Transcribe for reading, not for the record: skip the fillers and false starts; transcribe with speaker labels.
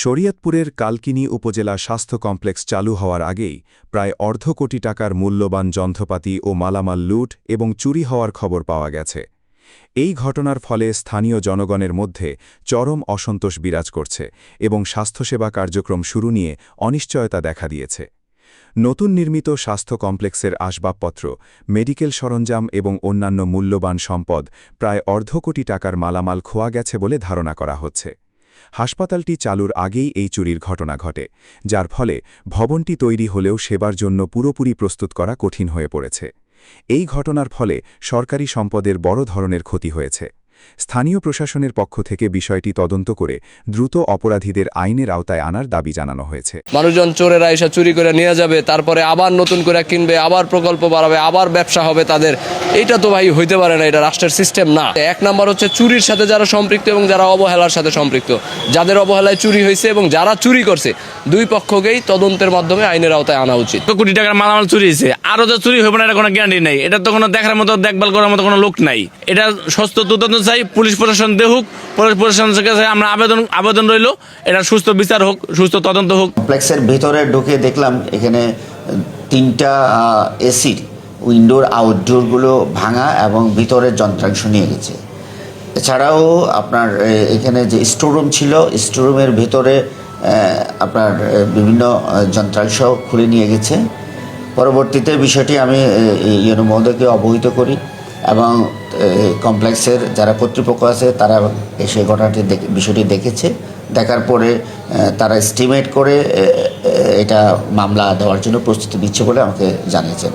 Speaker 1: শরীয়তপুরের কালকিনি উপজেলা স্বাস্থ্য কমপ্লেক্স চালু হওয়ার আগেই প্রায় অর্ধ কোটি টাকার মূল্যবান যন্ত্রপাতি ও মালামাল লুট এবং চুরি হওয়ার খবর পাওয়া গেছে। এই ঘটনার ফলে স্থানীয় জনগণের মধ্যে চরম অসন্তোষ বিরাজ করছে এবং স্বাস্থ্যসেবা কার্যক্রম শুরু নিয়ে অনিশ্চয়তা দেখা দিয়েছে। নতুন নির্মিত স্বাস্থ্য কমপ্লেক্সের আসবাবপত্র, মেডিকেল সরঞ্জাম এবং অন্যান্য মূল্যবান সম্পদ প্রায় অর্ধ কোটি টাকার মালামাল খোয়া গেছে বলে ধারণা করা হচ্ছে। হাসপাতালটি চালুর আগেই এই চুরির ঘটনা ঘটে, যার ফলে ভবনটি তৈরি হলেও সেবার জন্য পুরোপুরি প্রস্তুত করা কঠিন হয়ে পড়েছে। এই ঘটনার ফলে সরকারি সম্পদের বড় ধরনের ক্ষতি হয়েছে। স্থানীয় প্রশাসনের পক্ষ থেকে বিষয়টি তদন্ত করে দ্রুত অপরাধীদের আইনের আওতায় আনার দাবি জানানো হয়েছে।
Speaker 2: মানুষজন চোরেরা এসে চুরি করে নিয়ে যাবে, তারপরে আবার নতুন করে কিনবে, আবার প্রকল্প বাড়াবে, আবার ব্যবসা হবে তাদের। এটা তো ভাই হইতে পারে না, এটা রাষ্ট্রের সিস্টেম না। এক নাম্বার হচ্ছে চুরির সাথে যারা সম্পৃক্ত এবং যারা অবহেলার সাথে সম্পৃক্ত, যাদের অবহেলায় চুরি হয়েছে এবং যারা চুরি করছে, দুই পক্ষকেই তদন্তের মাধ্যমে আইনের আওতায় আনা উচিত।
Speaker 3: কোটি টাকার মালামাল চুরি হয়েছে, আরো যে চুরি হবে না এটা কোনো গ্যারান্টি নাই। এটা তো কোনো দেখার মতো, দেখভাল করার মতো কোনো লোক নাই। এটা সুস্থ তদন্ত চাই, পুলিশ প্রশাসন দেখুক, পুলিশ প্রশাসনের কাছে আমরা আবেদন রইল, এটা সুস্থ বিচার হোক, সুস্থ তদন্ত হোক।
Speaker 4: কমপ্লেক্সের ভিতরে ঢুকে দেখলাম এখানে 3টা এসির উইন্ডোর আউটডোরগুলো ভাঙা এবং ভিতরের যন্ত্রাংশ নিয়ে গেছে। এছাড়াও আপনার এখানে যে স্টোররুম ছিল, স্টোররুমের ভিতরে আপনার বিভিন্ন যন্ত্রাংশ খুলে নিয়ে গেছে। পরবর্তীতে বিষয়টি আমি ইউনো মহোদয়কে অবহিত করি এবং কমপ্লেক্সের যারা কর্তৃপক্ষ আছে তারা এসে বিষয়টি দেখেছে। দেখার পরে তারা এস্টিমেট করে এটা মামলা দেওয়ার জন্য প্রস্তুতি নিচ্ছে বলে আমাকে জানিয়েছেন।